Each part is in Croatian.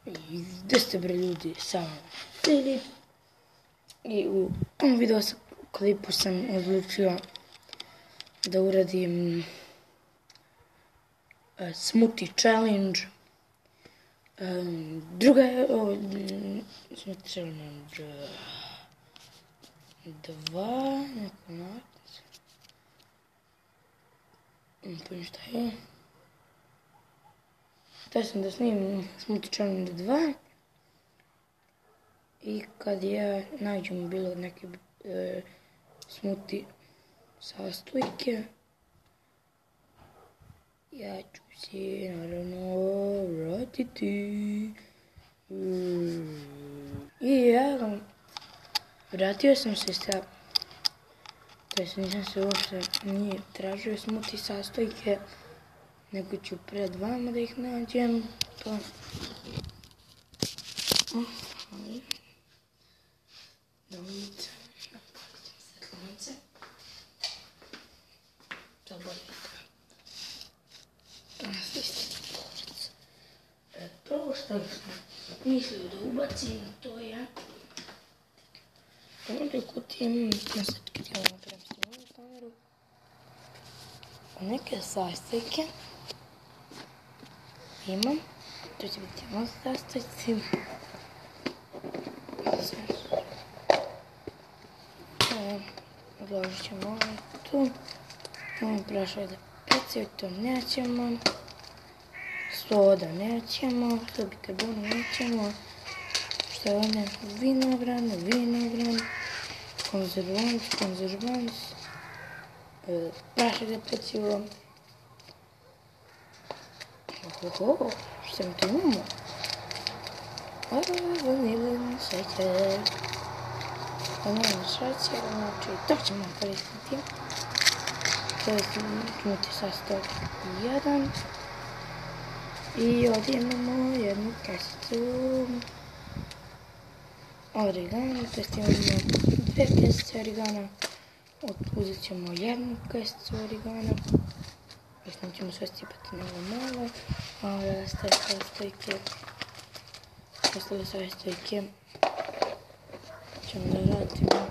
I gdje ste bre ljudi, sam Filip. I u ovom video klipu sam odlučio da uradim smoothie challenge. Druga je smoothie challenge 2, neko naći. Pojem šta je. Htio sam da snimim smoothie challenge 2. I kad ja nađem bilo neke smoothie sastojke, ja ću se naravno vratiti. I ja vratio sam se sa, to jest nisam se uopšte nije tražio smoothie sastojke, nego ću pred vama da ih nađem. Pa Domice, napalim svetlanice. To bolje prvo što sam mislio da ubacim, to je ovdje kutije, ja sad htjela napravim s ovu kameru, neke sastojke imam, to će biti ono sastojci. Odložit ćemo ovo tu, ovo prašaj da pecaju, to nećemo, soda nećemo, bikarbonu nećemo, što je ovdje vinogran, konzervans, prašaj da pecaju, što mi tu imamo? Vanilin šećer. Vanilin šećer, znači to ćemo koristiti. To je smoothie sastojak 1. I ovdje imamo jednu kesicu origana, to jest imamo 2 kesice origana. Uzet ćemo jednu kesicu origana. Još nećemo sve stipati nego malo. A ove ostale sastojke ćemo da vratimo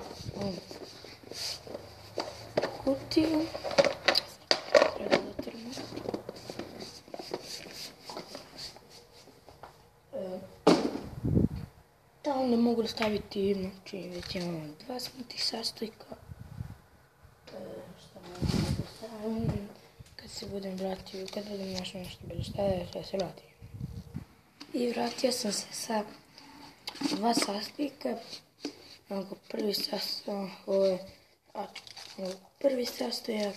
u kutiju. Treba da zatrimo. Da onda mogu staviti, znači već imamo 2 smoothie sastojka. Šta mogu da stavim? Kad se budem vratio, kad budem našao nešto bilo šta se vratim. I vratio sam se sa 2 sastojka. Prvi sastojak,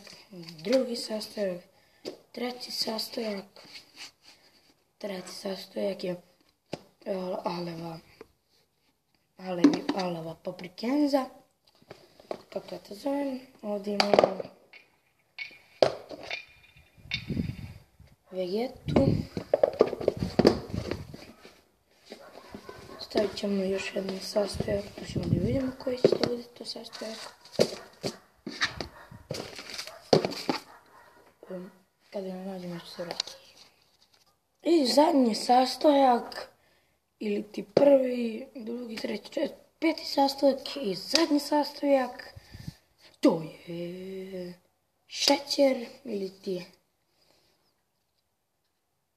drugi sastojak, treći sastojak je aleva paprikenza, kako ja to zovem. Ovdje imamo vegetu. Stavit ćemo još jedan sastojak, pa ćemo da vidimo koji će da bude to sastojak. Kada ne nađemo što se vrati. I zadnji sastojak, ili ti prvi, drugi, treći, četvrti, peti sastojak i zadnji sastojak, to je šećer ili ti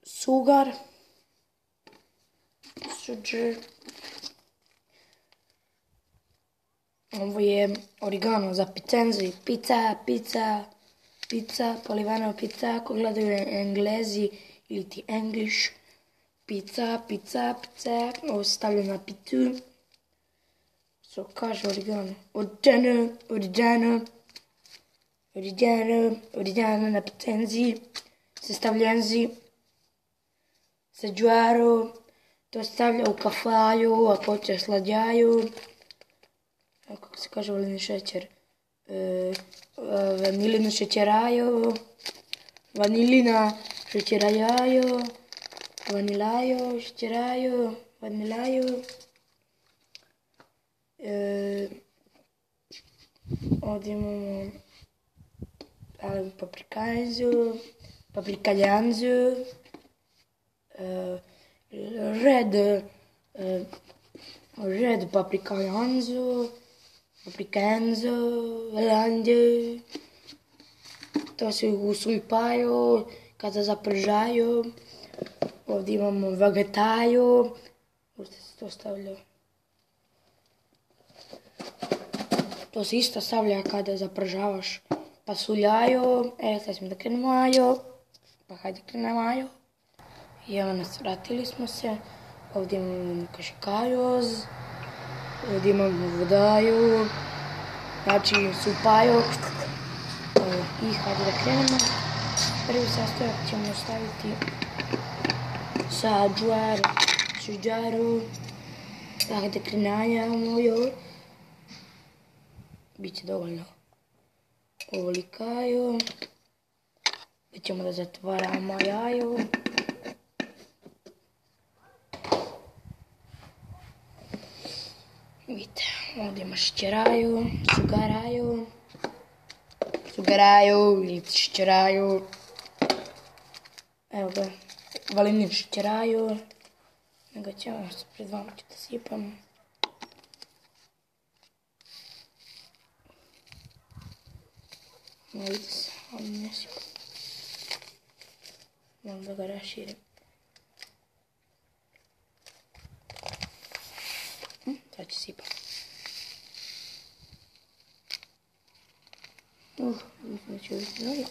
sugar. Ovo je origano za picenzi, pizza, polivano pizza, ako gledaju Englezi ili ti English, pizza, ovo se stavlja na pitu, što kaže origano, oregano na picenzi, sestavljenzi, seđuaro, to se stavlja u kafaju, ako hoće sladjaju, kako se kaže vanilin šećer, vanilinu šećeraju, vanilina šećerajaju, vanilaju šećeraju, vanilaju. Ovdje imamo paprikaljanzu, red paprikanzo, lande. To se usuipaju kada zapržaju. Ovdje imamo vegetaju. Možda se to stavlja. To se isto stavlja kada zapržavaš pasuljaju. Sad ćemo da krenemo ajo. Pa hajde krenemo ajo. I evo nas, vratili smo se. Ovdje imamo kašikajoz. Ovdje imamo vodaju. Znači supaju. I hajde da krenemo. Prvi sastojak ćemo staviti sa džuaru. Hajde krenajamo joj. Biće dovoljno ovolikaju. Pa ćemo da zatvaramo jaju. Vidite, ovdje ima šćeraju, sugaraju ili šćeraju. Evo ga, valinin šćeraju. Nego ćemo se pred vama ću da sipam. Vidite se, on ne sipam. Moram da ga raširim. Sad ću sipat. Mislim da ću biti dobro.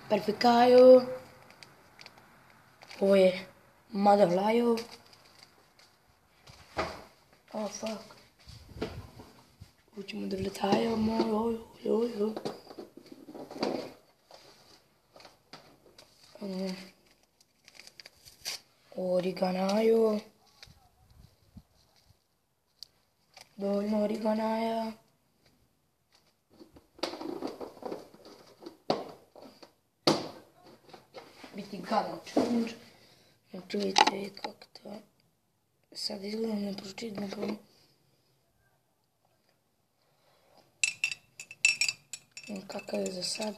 Perfekaju. Ovo je madavlaju. Oh fuck. Ovo ćemo da vletajamo. Origanaju. Dovoljno origanaja. Biti gadan challenge. Čujete kako to sad izgleda, ne pročiti na prvom. Kakav je za sad.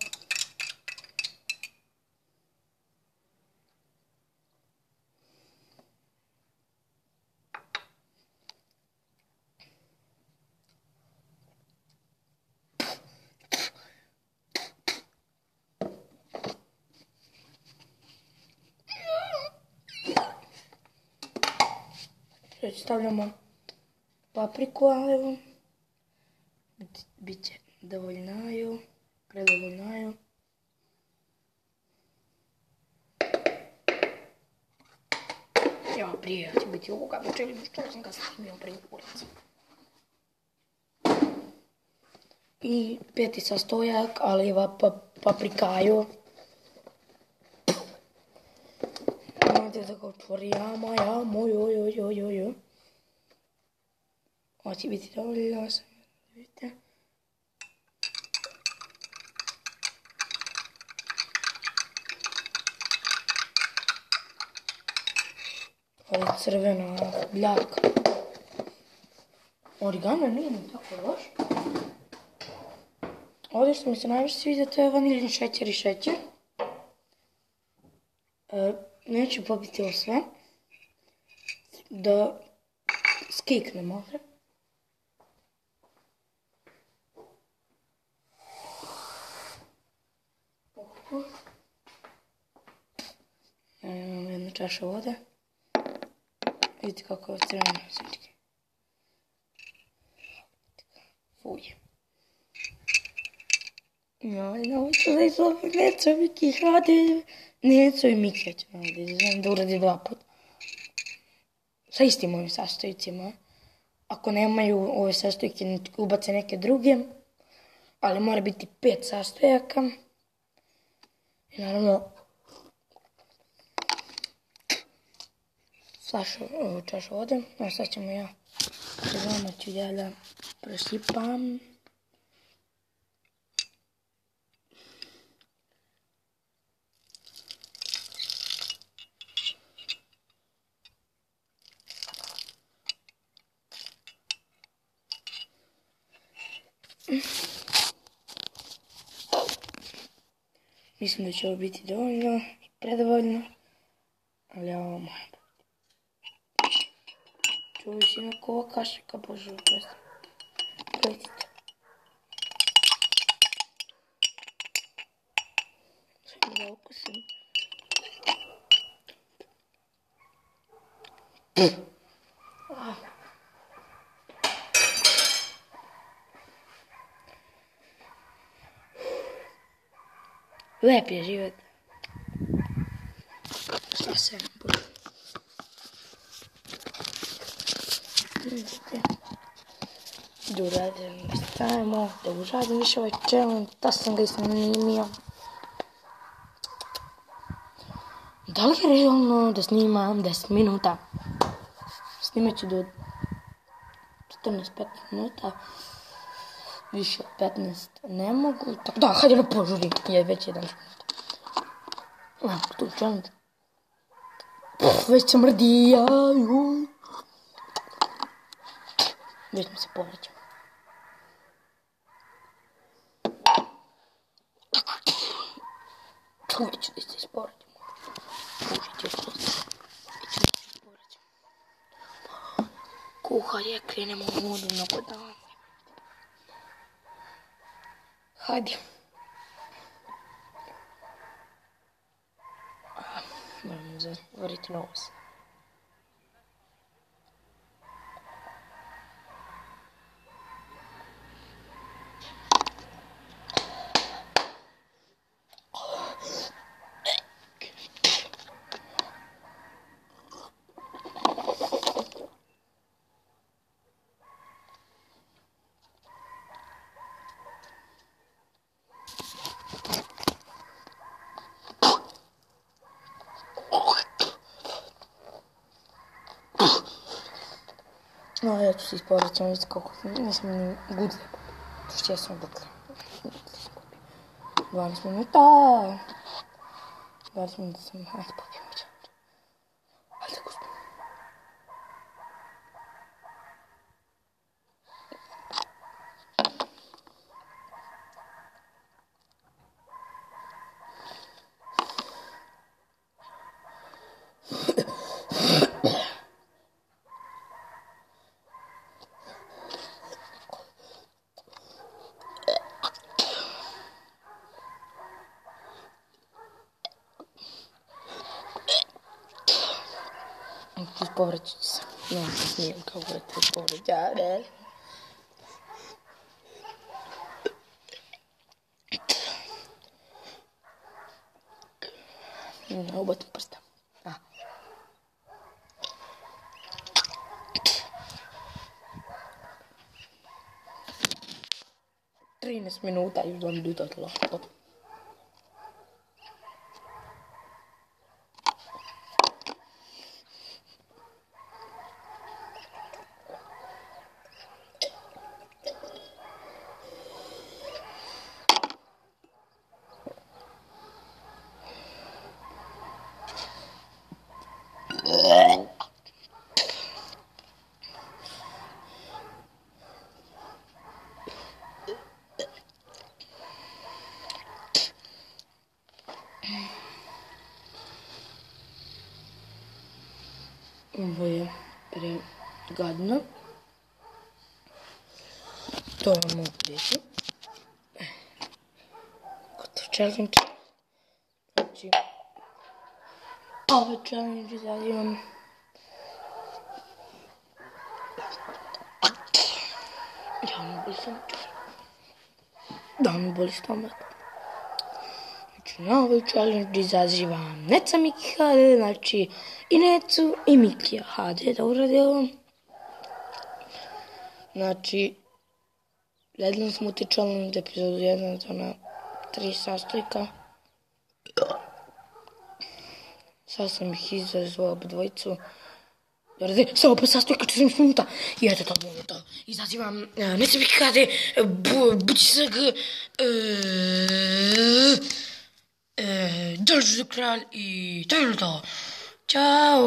Stavljamo papriku, evo. Biće dovoljnaju, predovoljnaju. Ja prije će biti ovoga večeri, što sam ga snimio prije kurac. I peti sastojak, aliva paprikaju. Da ga otvorimo, joj. Ovo će biti dovoljno, vidite. Ovo je crvena bljaka. Origano nije mi tako loš. Ovdje što mi se najviše sviđa, to je vaniljni šećer i šećer. Neću popiti ovo sve, da skiknem ovdje. Imam jednu čašu vode. Vidite kako je crveno svičke. Fuje. Nauču da iz ovog neću mi kihati. Neću i Mikija ću da uradi 2 puta. Sa istim ovim sastojicima. Ako nemaju ove sastojke, ubace neke druge. Ali mora biti 5 sastojaka. I naravno, čašu vode. Evo sad ćemo ja. Vama ću ja da prosipam. Mislim da će ovo biti dovoljno i predovoljno. Ali ja ovo moram. Čuvaj si ima kova kašika, bože, oprosti. Pletite. Samo da okusim. Lep je život. Šta se ne bude? Da uradim, da stavimo, da uradim više ovaj challenge, da sam ga i snimio. Da li je realno da snimam 10 minuta? Snimat ću do 14-15 minuta. Više od 15 ne mogu. Tako da, hajde na požuri. Je već 11 minuta. Evo, tu challenge. Već se mrdi, jaju. Već mi se povraćam. Uvijek ću da se isporađam. Uvijek ću da se isporađam. Kuhar je, krenemo u vodu mnogo dana. Hajde. Moram zavriti nos. No, ja ću se isporaćam, vidite kako nisam ni gudle. Što ja sam gudle. 12 minuta. 20 minuta sam, ajde popijemo će. Ajde gospodin. Povraćat ću se. Ne, smijem kao vrati povraćane. Ne ubatim prsta. 13 minuta już mam dużo tlo. Ovo je pregadno. To vam mogu reći. Gotov challenge. Znači, ovaj challenge izazivam. Ja mi boli stomak. Da mi boli stomak. Znači, na ovaj challenge izazivam Neca Miki HD, znači i Necu i Mikija HD da urade ovo. Znači, gledali smo ti challenge epizodu 1 na 3 sastojka. Sad sam ih izazvao obdvojicu. Samo po sastojka 14 minuta. I eto to minuta. Izazivam Neca Miki HD, Bućisag, Đorđe Kralj i to je to. Ćao!